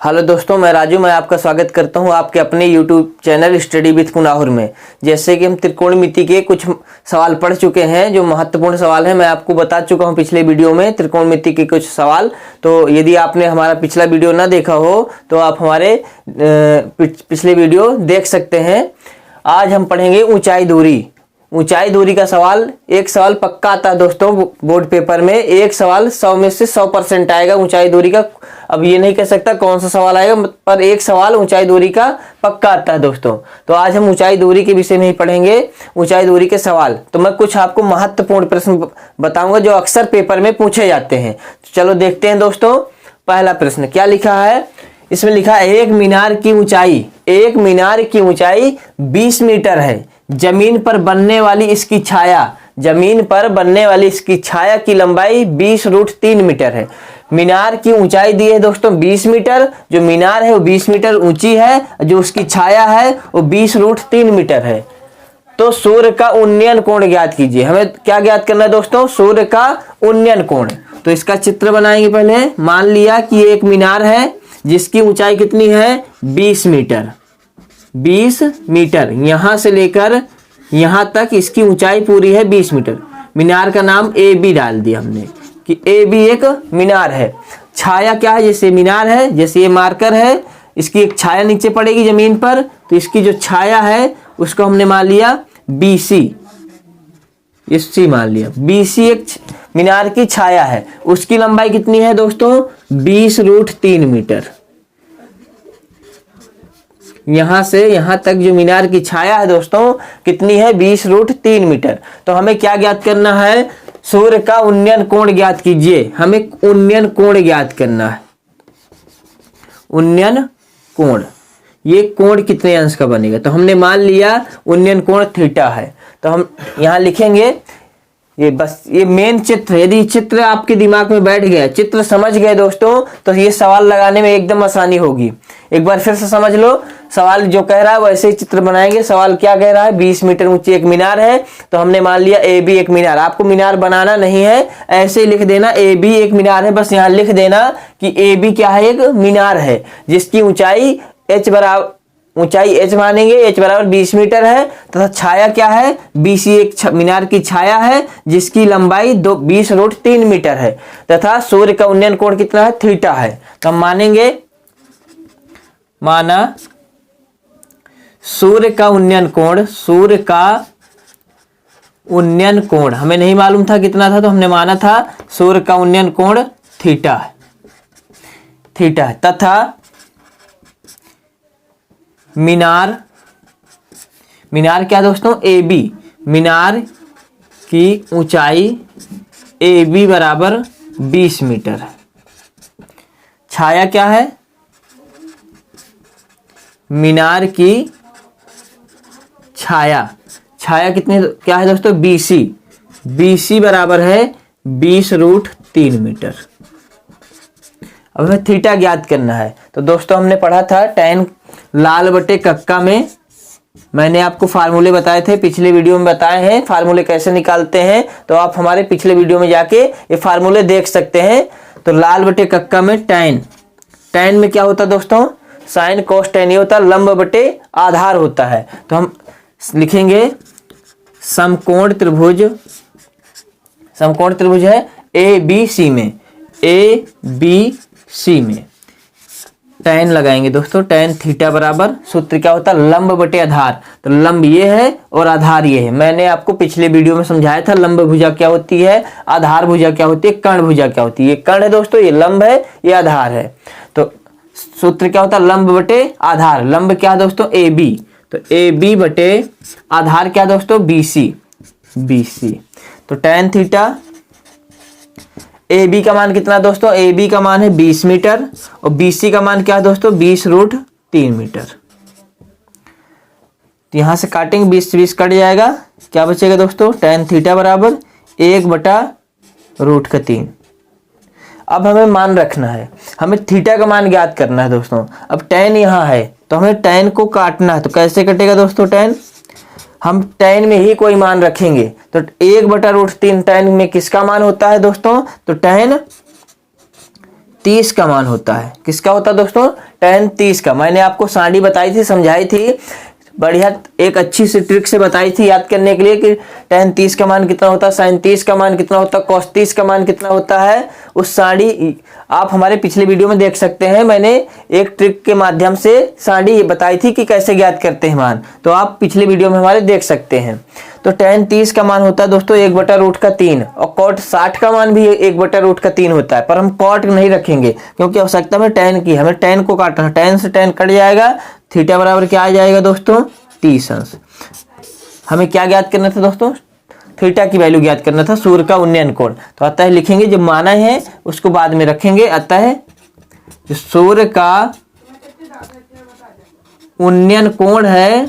Hello दोस्तों, मैं राजू। मैं आपका स्वागत करता हूं आपके अपने यूट्यूब चैनल स्टडी विथ पुनाहुर में। जैसे कि हम त्रिकोणमिति के कुछ सवाल पढ़ चुके हैं, जो महत्वपूर्ण सवाल हैं। मैं आपको बता चुका हूं पिछले वीडियो में त्रिकोणमिति के कुछ सवाल। तो यदि आपने हमारा पिछला वीडियो ना देखा हो तो आप हमारे पिछले वीडियो देख सकते हैं। आज हम पढ़ेंगे ऊंचाई दूरी। ऊंचाई दूरी का सवाल, एक सवाल पक्का आता है दोस्तों बोर्ड पेपर में। एक सवाल 100 में से 100% आएगा ऊंचाई दूरी का। अब ये नहीं कह सकता कौन सा सवाल आएगा, पर एक सवाल ऊंचाई दूरी का पक्का आता है दोस्तों। तो आज हम ऊंचाई दूरी के विषय में ही पढ़ेंगे, ऊंचाई दूरी के सवाल। तो मैं कुछ आपको महत्वपूर्ण प्रश्न बताऊंगा जो अक्सर पेपर में पूछे जाते हैं। तो चलो देखते हैं दोस्तों। पहला प्रश्न क्या लिखा है, इसमें लिखा है एक मीनार की ऊंचाई 20 मीटर है। जमीन पर बनने वाली इसकी छाया की लंबाई 20√3 मीटर है। मीनार की ऊंचाई दी है दोस्तों 20 मीटर। जो मीनार है वो 20 मीटर ऊंची है, जो उसकी छाया है वो 20√3 मीटर है। तो सूर्य का उन्नयन कोण ज्ञात कीजिए। हमें क्या ज्ञात करना है दोस्तों? सूर्य का उन्नयन कोण। तो इसका चित्र बनाएंगे। पहले मान लिया कि एक मीनार है जिसकी ऊंचाई कितनी है? 20 मीटर। 20 मीटर यहां से लेकर यहां तक इसकी ऊंचाई पूरी है 20 मीटर। मीनार का नाम AB डाल दिया हमने कि AB एक मीनार है। छाया क्या है? जैसे मीनार है, जैसे ये मार्कर है, इसकी एक छाया नीचे पड़ेगी जमीन पर। तो इसकी जो छाया है उसको हमने मान लिया BC। इससे मान लिया BC एक मीनार की छाया है। उसकी लंबाई कितनी है दोस्तों? 20√3 मीटर। यहां से यहां तक जो मीनार की छाया है दोस्तों कितनी है? 20√3 मीटर। तो हमें क्या ज्ञात करना है? सूर्य का उन्नयन कोण ज्ञात कीजिए। हमें उन्नयन कोण ज्ञात करना है। उन्नयन कोण, ये कोण कितने अंश का बनेगा? तो हमने मान लिया उन्नयन कोण थीटा है। तो हम यहां लिखेंगे ये, बस ये मेन चित्र। यदि चित्र आपके दिमाग में बैठ गया, चित्र समझ गए दोस्तों, तो ये सवाल लगाने में एकदम आसानी होगी। एक बार फिर से समझ लो। सवाल जो कह रहा है वैसे ही चित्र बनाएंगे। सवाल क्या कह रहा है? 20 मीटर ऊंची एक मीनार है। तो हमने मान लिया AB एक मीनार। आपको मीनार बनाना नहीं है, ऐसे ही लिख देना AB एक मीनार है। बस यहाँ लिख देना कि AB क्या है? एक मीनार है जिसकी ऊंचाई H मानेंगे, H बराबर 20 मीटर है। तथा छाया क्या है? BC एक मीनार की छाया है जिसकी लंबाई 20√3 मीटर है। तथा सूर्य का उन्नयन कोण कितना है? थीटा है। तो हम मानेंगे, माना सूर्य का उन्नयन कोण हमें नहीं मालूम था कितना था, तो हमने माना था सूर्य का उन्नयन कोण थीटा है। तथा मीनार क्या दोस्तों? AB। मीनार की ऊंचाई AB बराबर 20 मीटर। छाया क्या है? मीनार की छाया कितनी क्या है दोस्तों? BC बराबर है 20√3 मीटर। अब हमें थीटा ज्ञात करना है। तो दोस्तों हमने पढ़ा था tan लाल बटे कक्का में। मैंने आपको फार्मूले बताए थे, पिछले वीडियो में बताए हैं फार्मूले कैसे निकालते हैं। तो आप हमारे पिछले वीडियो में जाके ये फार्मूले देख सकते हैं। तो लाल बटे कक्का में tan में क्या होता है दोस्तों? साइन कोस tan ये होता है, लंब बटे आधार होता है। तो हम लिखेंगे समकोण त्रिभुज है ABC में tan लगाएंगे दोस्तों। tan थीटा बराबर, सूत्र क्या होता है? लंब बटे आधार। तो लंब ये है और आधार ये है। मैंने आपको पिछले वीडियो में समझाया था लंब भुजा क्या होती है, आधार भुजा क्या होती है, कर्ण भुजा क्या होती है। ये कर्ण है दोस्तों, ये लंब है, ये आधार है। तो सूत्र क्या होता है? लंब बटे आधार। लंब क्या है दोस्तों? AB। तो AB बटे आधार क्या दोस्तों? BC। तो tan थीटा, AB का मान कितना दोस्तों? AB का मान है 20 मीटर और BC का मान क्या है दोस्तों? 20√3 मीटर। तो यहां से काटेंगे, 20 से 20 कट जाएगा। क्या बचेगा दोस्तों? tan थीटा बराबर 1/√3। अब हमें मान रखना है, हमें थीटा का मान ज्ञात करना है दोस्तों। अब tan यहां है तो हमें tan को काटना है। तो कैसे कटेगा दोस्तों tan? हम tan में ही कोई मान रखेंगे। तो 1/√3 tan में किसका मान होता है दोस्तों? तो tan 30 का मान होता है। किसका होता है दोस्तों? tan 30 का। मैंने आपको साड़ी बताई थी, समझाई थी, बढ़िया एक अच्छी सी ट्रिक से बताई थी याद करने के लिए कि tan 30 का मान कितना होता है, sin 30 का मान कितना होता है, cos 30 का मान कितना होता है। उस साड़ी आप हमारे पिछले वीडियो में देख सकते हैं, मैंने एक ट्रिक के माध्यम से साड़ी बताई थी कि कैसे ज्ञात करते हैं मान, तो आप पिछले वीडियो में हमारे देख सकते हैं। तो tan 30 का मान होता है दोस्तों 1/√3 और cot 60 का मान भी 1/√3 होता है, पर हम cot नहीं रखेंगे क्योंकि आवश्यकता में tan की, हमें tan को काटना है। tan से tan कट जाएगा, थीटा बराबर क्या आ जाएगा दोस्तों? 30 अंश। हमें क्या ज्ञात करना था दोस्तों? थीटा की वैल्यू ज्ञात करना था, सूर्य का उन्नयन कोण। तो अतः लिखेंगे, जब माना है उसको बाद में रखेंगे। अतः जो सूर्य का उन्नयन कोण है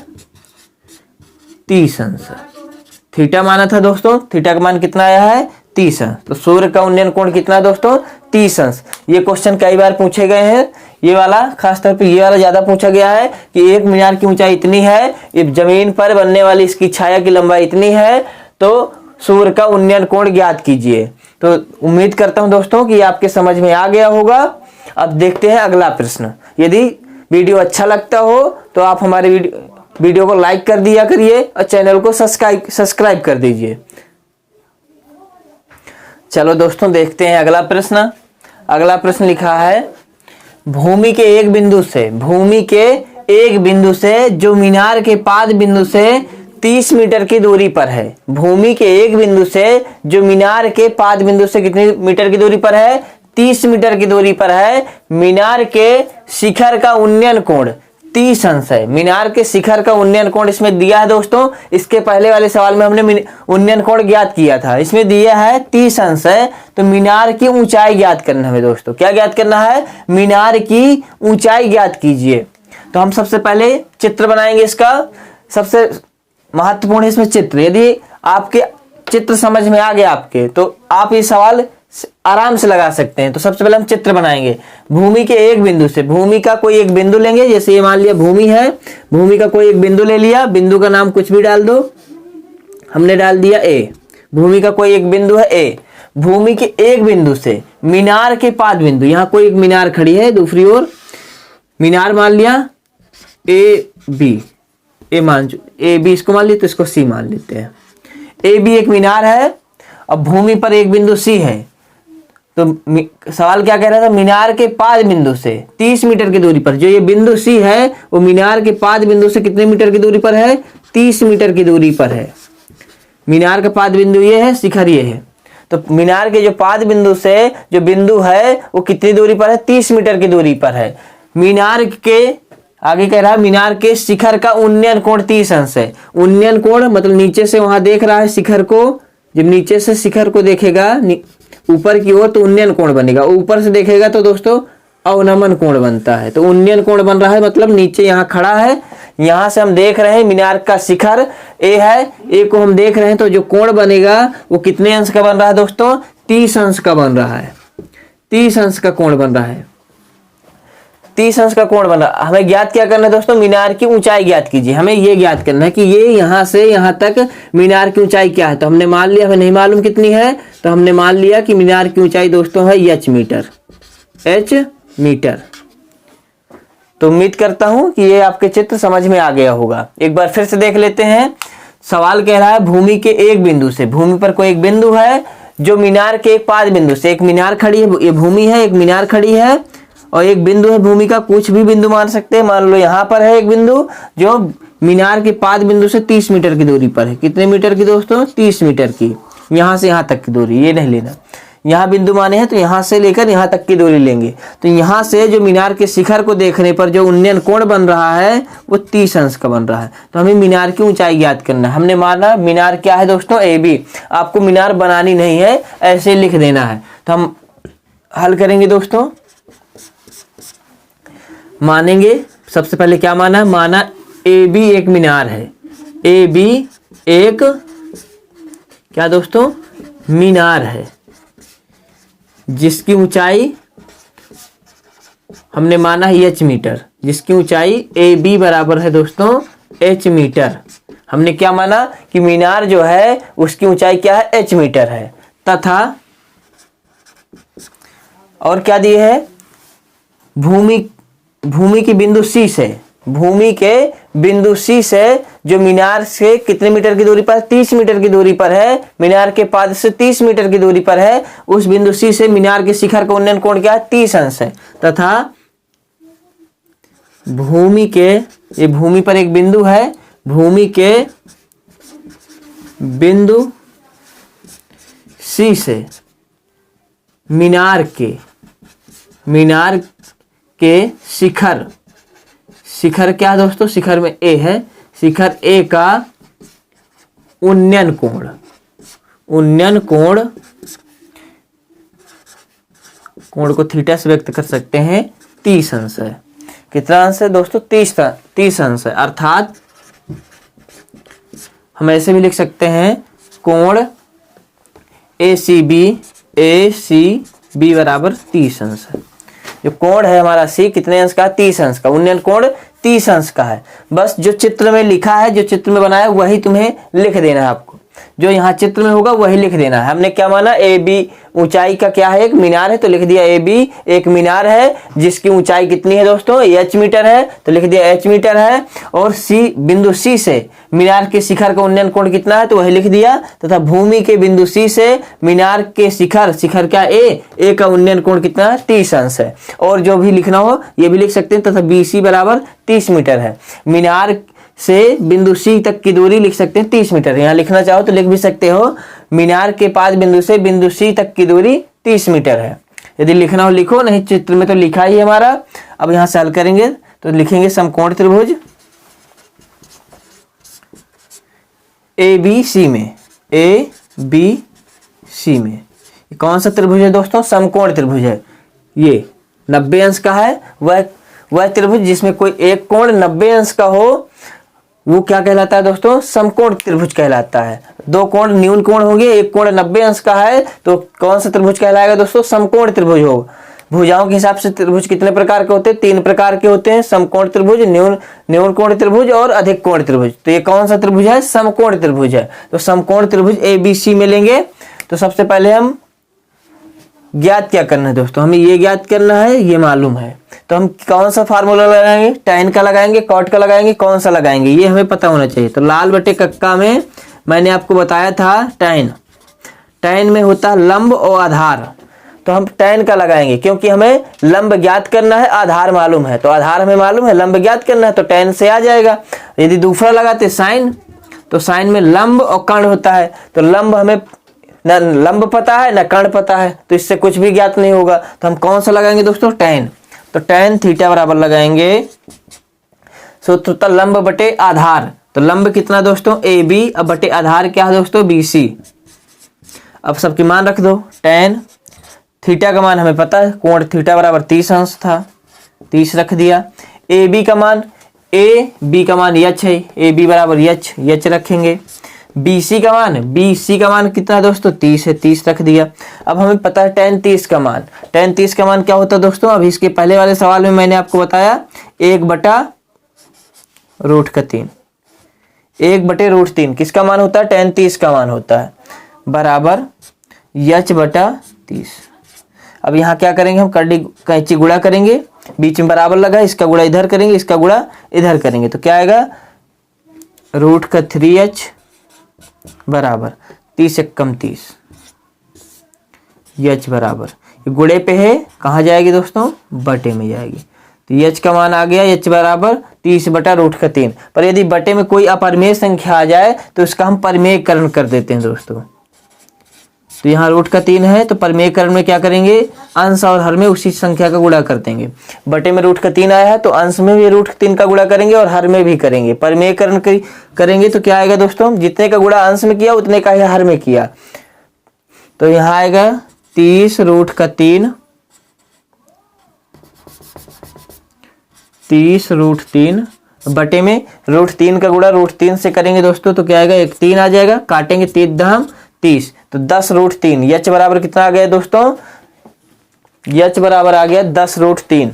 30 अंश। थीटा माना था दोस्तों, थीटा का मान कितना आया है? 30 अंश। तो सूर्य का उन्नयन कोण कितना दोस्तों? 30 अंश। ये क्वेश्चन कई बार पूछे गए हैं, ये वाला खासतौर पे ये वाला ज्यादा पूछा गया है कि एक मीनार की ऊंचाई इतनी है, जमीन पर बनने वाली इसकी छाया की लंबाई इतनी है, तो सूर्य का उन्नयन कोण ज्ञात कीजिए। तो उम्मीद करता हूं दोस्तों कि आपके समझ में आ गया होगा। अब देखते हैं अगला प्रश्न। यदि वीडियो अच्छा लगता हो तो आप हमारे वीडियो को लाइक कर दिया करिए और चैनल को सब्सक्राइब कर दीजिए। चलो दोस्तों देखते हैं अगला प्रश्न। अगला प्रश्न लिखा है, भूमि के एक बिंदु से जो मीनार के पाद बिंदु से 30 मीटर की दूरी पर है। भूमि के एक बिंदु से जो मीनार के पाद बिंदु से कितनी मीटर की दूरी पर है? 30 मीटर की दूरी पर है। मीनार के शिखर का उन्नयन कोण 30 अंश है। मीनार के शिखर का उन्नयन कोण इसमें दिया है दोस्तों। इसके पहले वाले सवाल में हमने उन्नयन कोण ज्ञात किया था, इसमें दिया है 30 अंश है। तो मीनार की ऊंचाई ज्ञात करना है दोस्तों। क्या ज्ञात करना है? मीनार की ऊंचाई ज्ञात कीजिए। तो हम सबसे पहले चित्र बनाएंगे। इसका सबसे महत्वपूर्ण है इसमें चित्र। यदि आपके चित्र समझ में आ गया आपके, तो आप ये सवाल आराम से लगा सकते हैं। तो सबसे पहले हम चित्र बनाएंगे। भूमि के एक बिंदु से, भूमि का कोई एक बिंदु लेंगे, जैसे ये मान लिया भूमि है, भूमि का कोई एक बिंदु ले लिया, बिंदु का नाम कुछ भी डाल दो, हमने डाल दिया ए। भूमि का कोई एक बिंदु है ए। भूमि के एक बिंदु से मीनार के पाद बिंदु, यहाँ कोई एक मीनार खड़ी है, दूसरी ओर मीनार मान लिया ए बी, ए मान ए बी इसको मान लिया, तो इसको सी मान लेते हैं। ए बी एक मीनार है। अब भूमि पर एक बिंदु सी है। तो सवाल क्या कह रहा था? मीनार के पाद बिंदु से 30 मीटर की दूरी पर, जो ये बिंदु सी है वो मीनार के पाद बिंदु से कितने मीटर की दूरी पर है? 30 मीटर की दूरी पर है। मीनार का पाद बिंदु ये है, शिखर ये है। तो मीनार के जो पाद बिंदु से जो बिंदु है वो कितनी दूरी पर है? 30 मीटर की दूरी पर है। मीनार के आगे कह रहा है, मीनार के शिखर का उन्नयन कोण 30 अंश है। उन्नयन कोण मतलब नीचे से वहां देख रहा है शिखर को, जब नीचे से शिखर को देखेगा ऊपर की ओर तो उन्नयन कोण बनेगा, ऊपर से देखेगा तो दोस्तों अवनमन कोण बनता है। तो उन्नयन कोण बन रहा है, मतलब नीचे यहाँ खड़ा है, यहाँ से हम देख रहे हैं मीनार का शिखर ए है, ए को हम देख रहे हैं, तो जो कोण बनेगा वो कितने अंश का बन रहा है दोस्तों? 30 अंश का बन रहा है। 30 अंश का कोण बन रहा है। 30 अंश का कोण बन रहा है। हमें ज्ञात क्या करना है दोस्तों? मीनार की ऊंचाई ज्ञात कीजिए। हमें ये ज्ञात करना है कि ये यहाँ से यहाँ तक मीनार की ऊंचाई क्या है। तो हमने मान लिया, हमें नहीं मालूम कितनी है, तो हमने मान लिया कि मीनार की ऊंचाई दोस्तों है h मीटर। h metre. तो उम्मीद करता हूं कि ये आपके चित्र समझ में आ गया होगा। एक बार फिर से देख लेते हैं। सवाल कह रहा है, भूमि के एक बिंदु से, भूमि पर कोई एक बिंदु है जो मीनार के एक पाद बिंदु से, एक मीनार खड़ी है, ये भूमि है, एक मीनार खड़ी है और एक बिंदु है भूमि का, कुछ भी बिंदु मान सकते हैं। मान लो यहाँ पर है एक बिंदु जो मीनार के पाद बिंदु से 30 मीटर की दूरी पर है। कितने मीटर की दोस्तों? 30 मीटर की। यहाँ से यहाँ तक की दूरी, ये नहीं लेना, यहाँ बिंदु माने हैं तो यहाँ से लेकर यहाँ तक की दूरी लेंगे। तो यहाँ से जो मीनार के शिखर को देखने पर जो उन्नयन कोण बन रहा है वो 30 अंश का बन रहा है। तो हमें मीनार की ऊंचाई ज्ञात करना है। हमने माना मीनार क्या है दोस्तों? A B. आपको मीनार बनानी नहीं है, ऐसे लिख देना है। तो हम हल करेंगे दोस्तों। मानेंगे सबसे पहले क्या माना? माना ए बी एक मीनार है। ए बी एक क्या दोस्तों? मीनार है जिसकी ऊंचाई हमने माना है h मीटर, जिसकी ऊंचाई ए बी बराबर है दोस्तों h मीटर। हमने क्या माना कि मीनार जो है उसकी ऊंचाई क्या है? h मीटर है। तथा और क्या दिए है? भूमि भूमि की बिंदु सी से, भूमि के बिंदु सी से जो मीनार से कितने मीटर की दूरी पर, 30 मीटर की दूरी पर है, मीनार के पाद से 30 मीटर की दूरी पर है, उस बिंदु सी से मीनार के शिखर का उन्नयन कोण क्या है, 30 अंश है। तथा भूमि के, ये भूमि पर एक बिंदु है, भूमि के बिंदु सी से मीनार के शिखर, शिखर क्या है दोस्तों, शिखर में ए है, शिखर ए का उन्नयन कोण, उन्नयन कोण को थीटा से व्यक्त कर सकते हैं, 30 अंश है। कितना अंश है दोस्तों, 30 अंश है। अर्थात हम ऐसे भी लिख सकते हैं कोण ACB बराबर 30 अंश है। जो कोण है हमारा सी कितने अंश का, 30 अंश का, उन्नयन कोण 30 अंश का है। बस जो चित्र में लिखा है, जो चित्र में बनाया वही तुम्हें लिख देना है, आपको जो यहाँ चित्र में होगा वही लिख देना है। हमने क्या माना, AB ऊंचाई का क्या है, एक मीनार है, तो लिख दिया AB एक मीनार है जिसकी ऊंचाई कितनी है दोस्तों, H मीटर है, तो लिख दिया H मीटर है। और सी, बिंदु सी से मीनार के शिखर का उन्नयन कोण कितना है, तो वही लिख दिया। तथा भूमि के बिंदु सी से मीनार के शिखर क्या ए का उन्नयन कोण कितना है, 30 अंश है। और जो भी लिखना हो ये भी लिख सकते हैं। तथा BC बराबर 30 मीटर है। मीनार से बिंदु सी तक की दूरी लिख सकते हैं 30 मीटर। यहाँ लिखना चाहो तो लिख भी सकते हो, मीनार के पाद बिंदु से बिंदु सी तक की दूरी 30 मीटर है। यदि लिखना हो लिखो, नहीं चित्र में तो लिखा ही है हमारा। अब यहाँ से हल करेंगे तो लिखेंगे समकोण त्रिभुज ABC में, ABC में ये कौन सा त्रिभुज है दोस्तों, समकोण त्रिभुज है। ये 90 अंश का है, वह त्रिभुज जिसमें कोई एक कोण 90 अंश का हो वो क्या कहलाता है दोस्तों, समकोण त्रिभुज कहलाता है। दो कोण न्यून कोण होंगे, एक कोण 90 अंश का है, तो कौन सा त्रिभुज कहलाएगा दोस्तों, समकोण त्रिभुज होगा। भुजाओं के हिसाब से त्रिभुज कितने प्रकार के होते हैं, 3 प्रकार के होते हैं, समकोण त्रिभुज, न्यून कोण त्रिभुज और अधिक कोण त्रिभुज। तो ये कौन सा त्रिभुज है, समकोण त्रिभुज है। तो समकोण त्रिभुज ABC में लेंगे तो सबसे पहले हम ज्ञात क्या करना है दोस्तों, हमें ये ज्ञात करना है, ये मालूम है। तो हम कौन सा फार्मूला लगाएंगे, tan का लगाएंगे, cot का लगाएंगे, कौन सा लगाएंगे ये हमें पता होना चाहिए। तो लाल बटे कक्का में मैंने आपको बताया था tan में होता है लंब और आधार, तो हम tan का लगाएंगे क्योंकि हमें लंब ज्ञात करना है, आधार मालूम है। तो आधार हमें मालूम है, लंब ज्ञात करना है तो tan से आ जाएगा। यदि दूसरा लगाते sin, तो sin में लंब और कर्ण होता है, तो लंब हमें न लंब पता है न कर्ण पता है, तो इससे कुछ भी ज्ञात नहीं होगा। तो हम कौन सा लगाएंगे दोस्तों, tan। तो tan थीटा बराबर लगाएंगे सूत्र होता लंब बटे आधार। तो लंब कितना दोस्तों, AB, अब बटे आधार क्या है दोस्तों, BC। अब सबकी मान रख दो। tan थीटा का मान हमें पता है, कोण थीटा बराबर 30 अंश था, 30 रख दिया। AB का मान, AB का मान h है, AB बराबर h रखेंगे। BC का मान कितना दोस्तों, 30 है, 30 रख दिया। अब हमें पता है tan 30 का मान, tan 30 का मान क्या होता है दोस्तों, अभी इसके पहले वाले सवाल में मैंने आपको बताया 1/√3, 1/√3 किसका मान होता है, tan 30 का मान होता है, बराबर h/30। अब यहाँ क्या करेंगे हम, कैंची गुणा करेंगे, बीच में बराबर लगा, इसका गुणा इधर करेंगे, इसका गुणा इधर करेंगे, तो क्या आएगा, √3h बराबर 30 एकम 30, h बराबर गुणे पे है, कहाँ जाएगी दोस्तों, बटे में जाएगी। तो h का मान आ गया, h बराबर 30/√3। पर यदि बटे में कोई अपरिमेय संख्या आ जाए तो इसका हम परिमेयकरण कर देते हैं दोस्तों। तो यहाँ √3 है, तो परिमेयकरण में क्या करेंगे, अंश और हर में उसी संख्या का गुणा कर देंगे। बटे में √3 आया है तो अंश में भी √3 का गुणा करेंगे और हर में भी करेंगे। परिमेयकरण करेंगे तो क्या आएगा दोस्तों, जितने का गुणा अंश में किया उतने का ही हर में किया। तो यहाँ आएगा 30√3, 30√3 बटे में √3 का गुणा √3 से करेंगे दोस्तों, तो क्या आएगा, 1 3 आ जाएगा, काटेंगे 3×30, तो 10√3। h बराबर कितना आ गया दोस्तों, h बराबर आ गया 10√3।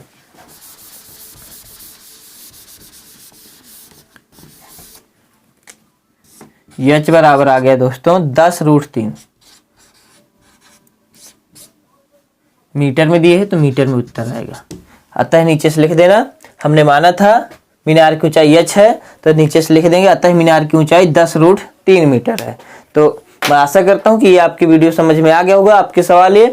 h बराबर आ गया दोस्तों 10√3। मीटर में दिए है तो मीटर में उत्तर आएगा। अतः नीचे से लिख देना, हमने माना था मीनार की ऊंचाई h है तो नीचे से लिख देंगे अतः मीनार की ऊंचाई 10√3 मीटर है। तो मैं आशा करता हूँ कि ये आपकी वीडियो समझ में आ गया होगा, आपके सवाल ये।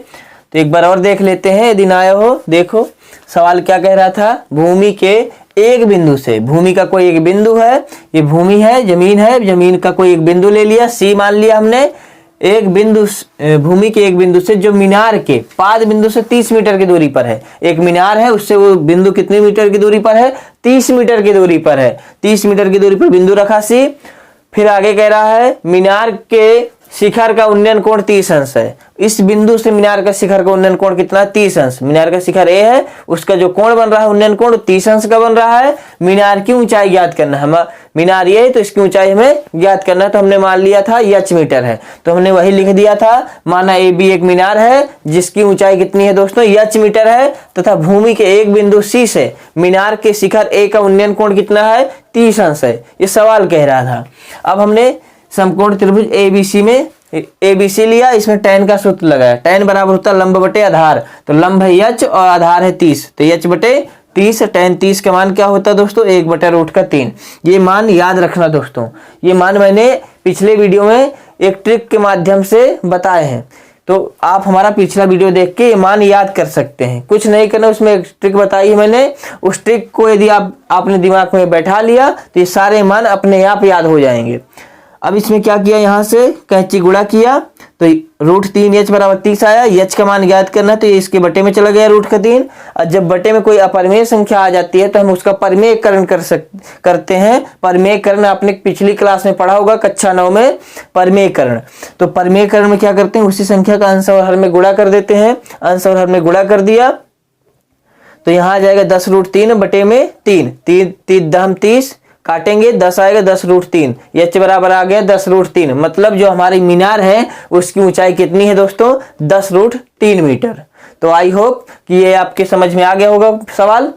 तो एक बार और देख लेते हैं यदि ना आया हो। देखो सवाल क्या कह रहा था, भूमि के एक बिंदु से, भूमि का कोई एक बिंदु है, ये भूमि है, जमीन का कोई एक बिंदु ले लिया, सी मान लिया हमने, एक बिंदु भूमि के एक बिंदु से जो मीनार के पाद बिंदु से 30 मीटर की दूरी पर है। एक मीनार है, उससे वो बिंदु कितनी मीटर की दूरी पर है, 30 मीटर की दूरी पर है। 30 मीटर की दूरी पर बिंदु रखा सी। फिर आगे कह रहा है मीनार के शिखर का उन्नयन कोण 30 अंश है। इस बिंदु से मीनार का शिखर का उन्नयन कोण कितना, 30 अंश। मीनार का शिखर ए है, उसका जो कोण बन रहा है उन्नयन कोण 30 अंश का बन रहा है। मीनार की ऊंचाई ज्ञात करना है, मीनार ये है तो इसकी ऊंचाई हमें ज्ञात करना है। तो हमने मान लिया था h मीटर है, तो हमने वही लिख दिया था, माना ए बी एक मीनार है जिसकी ऊंचाई कितनी है दोस्तों, h मीटर है, तथा भूमि के एक बिंदु सी से मीनार के शिखर ए का उन्नयन कोण कितना है, 30 अंश है। ये सवाल कह रहा था। अब हमने समकोण त्रिभुज ABC में ABC लिया, इसमें tan का सूत्र लगाया, tan बराबर होता है लंब बटे आधार, तो लंब है h और आधार है 30, तो h बटे 30, tan 30 का मान क्या होता है दोस्तों, 1/√3। ये मान याद रखना दोस्तों, ये मान मैंने पिछले वीडियो में एक ट्रिक के माध्यम से बताए हैं, तो आप हमारा पिछला वीडियो देख के ये मान याद कर सकते हैं। कुछ नहीं करना, उसमें एक ट्रिक बताई है मैंने, उस ट्रिक को यदि आपने दिमाग में बैठा लिया तो ये सारे मान अपने आप याद हो जाएंगे। अब इसमें क्या किया, यहाँ से कैंची गुणा किया तो √3h बराबर 30 आया। h का मान ज्ञात करना है तो ये इसके बटे में चला गया √3। और जब बटे में कोई अपरिमेय संख्या आ जाती है तो हम उसका परिमेयकरण करते हैं। परिमेयकरण आपने पिछली क्लास में पढ़ा होगा, कक्षा 9 में परिमेयकरण। तो परिमेयकरण में क्या करते हैं, उसी संख्या का अंश और हर में गुणा कर देते हैं। अंश और हर में गुणा कर दिया तो यहाँ आ जाएगा 10√3 बटे में 3, 30 काटेंगे 10 आएगा 10√3, h बराबर आ गया 10√3। मतलब जो हमारी मीनार है उसकी ऊंचाई कितनी है दोस्तों, 10√3 मीटर। तो आई होप कि ये आपके समझ में आ गया होगा सवाल।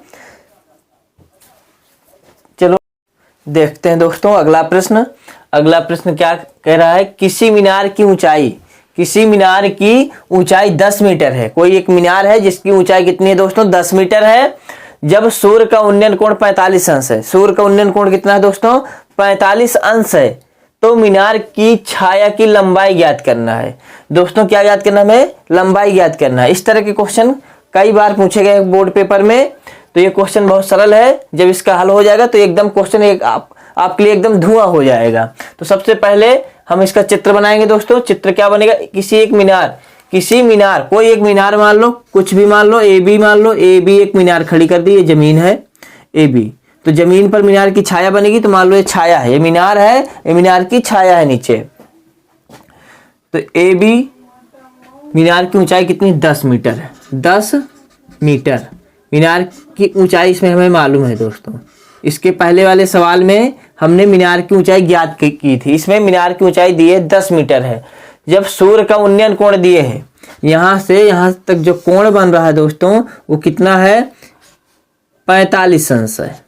चलो देखते हैं दोस्तों अगला प्रश्न। अगला प्रश्न क्या कह रहा है, किसी मीनार की ऊंचाई 10 मीटर है। कोई एक मीनार है जिसकी ऊंचाई कितनी है दोस्तों, 10 मीटर है। जब सूर्य का उन्नयन कोण 45 अंश है, सूर्य का उन्नयन कोण कितना है दोस्तों, 45 अंश है, तो मीनार की छाया की लंबाई ज्ञात करना है। दोस्तों क्या ज्ञात करना है, हमें लंबाई ज्ञात करना है। इस तरह के क्वेश्चन कई बार पूछे गए बोर्ड पेपर में, तो ये क्वेश्चन बहुत सरल है। जब इसका हल हो जाएगा तो एकदम क्वेश्चन आपके लिए एकदम धुआं हो जाएगा। तो सबसे पहले हम इसका चित्र बनाएंगे दोस्तों। चित्र क्या बनेगा, किसी मीनार कोई एक मीनार मान लो, कुछ भी मान लो, ए बी मान लो, ए बी एक मीनार खड़ी कर दी, ये जमीन है ए बी, तो जमीन पर मीनार की छाया बनेगी। तो मान लो ये छाया है, ये मीनार है, ये मीनार की छाया है नीचे। तो ए बी मीनार की ऊंचाई कितनी, 10 मीटर है, 10 मीटर मीनार की ऊंचाई इसमें हमें मालूम है दोस्तों। इसके पहले वाले सवाल में हमने मीनार की ऊंचाई ज्ञात की थी, इसमें मीनार की ऊंचाई दी है 10 मीटर है। जब सूर्य का उन्नयन कोण दिए हैं, यहां से यहां तक जो कोण बन रहा है दोस्तों वो कितना है, 45 अंश है।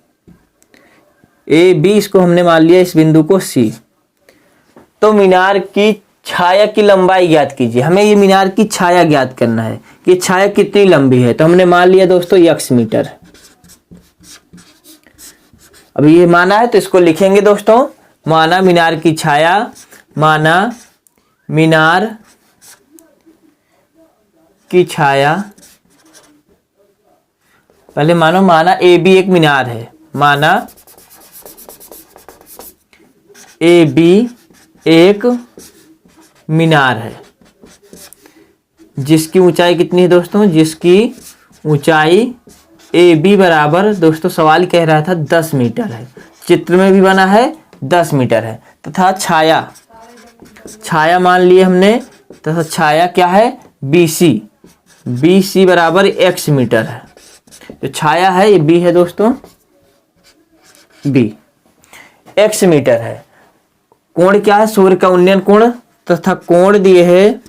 ए बी इसको हमने मान लिया, इस बिंदु को सी। तो मीनार की छाया की लंबाई ज्ञात कीजिए। हमें ये मीनार की छाया ज्ञात करना है कि छाया कितनी लंबी है। तो हमने मान लिया दोस्तों x मीटर। अब ये माना है तो इसको लिखेंगे दोस्तों, माना मीनार की छाया, माना मीनार की छाया, पहले माना ए बी एक मीनार है, माना ए बी एक मीनार है जिसकी ऊंचाई कितनी है दोस्तों, जिसकी ऊंचाई ए बी बराबर, दोस्तों सवाल कह रहा था 10 मीटर है, चित्र में भी बना है 10 मीटर है। तथा छाया मान लिए हमने, तथा छाया क्या है, BC बराबर x मीटर है। जो छाया है ये B है दोस्तों, B x मीटर है। कोण क्या है, सूर्य का उन्नयन कोण, तथा कोण दिए है,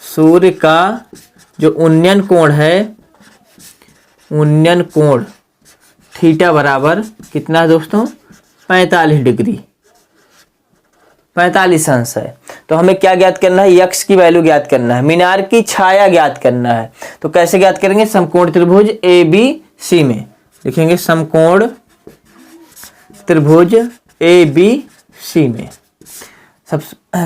सूर्य का जो उन्नयन कोण है, उन्नयन कोण थीटा बराबर कितना है दोस्तों, 45 डिग्री, 45 अंश है। तो हमें क्या ज्ञात करना है, यक्स की वैल्यू ज्ञात करना है, मीनार की छाया ज्ञात करना है। तो कैसे ज्ञात करेंगे, समकोण त्रिभुज ABC में लिखेंगे, समकोण त्रिभुज ABC में,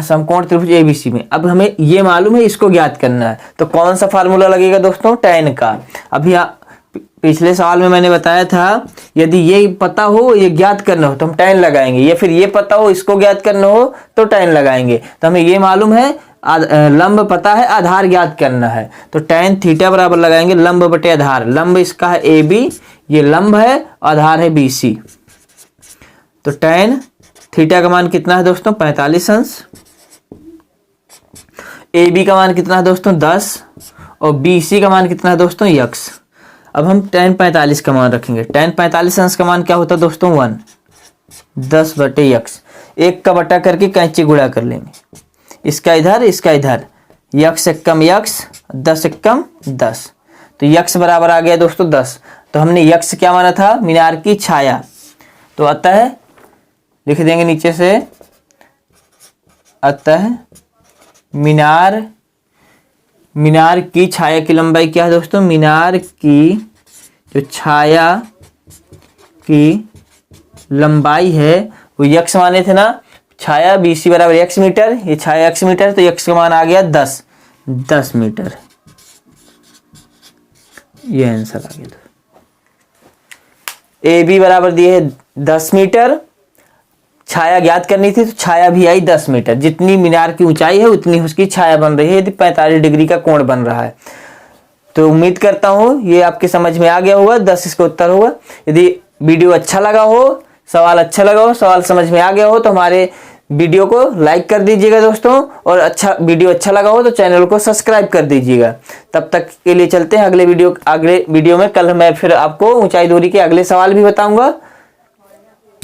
समकोण त्रिभुज ABC में। अब हमें ये मालूम है, इसको ज्ञात करना है। तो कौन सा फार्मूला लगेगा दोस्तों, tan का। अभी पिछले सवाल में मैंने बताया था, यदि ये पता हो, ये ज्ञात करना हो तो हम tan लगाएंगे, या फिर ये पता हो, इसको ज्ञात करना हो तो tan लगाएंगे। तो हमें ये मालूम है, लंब पता है, आधार ज्ञात करना है। तो tan थीटा बराबर लगाएंगे लंब बटे आधार। लंब इसका है AB, ये लंब है, आधार है BC। तो tan थीटा का मान कितना है दोस्तों, 45 अंश। AB का मान कितना है दोस्तों, 10, और BC का मान कितना है दोस्तों, यक्स। अब हम tan 45 का मान रखेंगे। tan 45 अंश का मान क्या होता है दोस्तों, 1, 10 बटे यक्स। एक का बटा करके कैंची गुणा कर लेंगे, इसका इधर, इसका इधर, यक्स एक कम यक्स, 10 एक कम 10। तो यक्स बराबर आ गया दोस्तों 10। तो हमने यक्स क्या माना था, मीनार की छाया। तो अतः लिख देंगे नीचे से, अतः मीनार की छाया की लंबाई क्या है दोस्तों, मीनार की जो छाया की लंबाई है वो यक्स माने थे ना, छाया BC बराबर x मीटर, ये छाया x मीटर, तो x का मान आ गया 10 मीटर। ये आंसर आ गया। AB बराबर दिए है 10 मीटर, छाया ज्ञात करनी थी तो छाया भी आई 10 मीटर। जितनी मीनार की ऊंचाई है उतनी उसकी छाया बन रही है, यदि 45 डिग्री का कोण बन रहा है। तो उम्मीद करता हूं ये आपके समझ में आ गया होगा, 10 इसका उत्तर होगा। यदि वीडियो अच्छा लगा हो, सवाल अच्छा लगा हो, सवाल समझ में आ गया हो, तो हमारे वीडियो को लाइक कर दीजिएगा दोस्तों, और वीडियो अच्छा लगा हो तो चैनल को सब्सक्राइब कर दीजिएगा। तब तक के लिए चलते हैं अगले वीडियो में। कल मैं फिर आपको ऊंचाई दूरी के अगले सवाल भी बताऊंगा।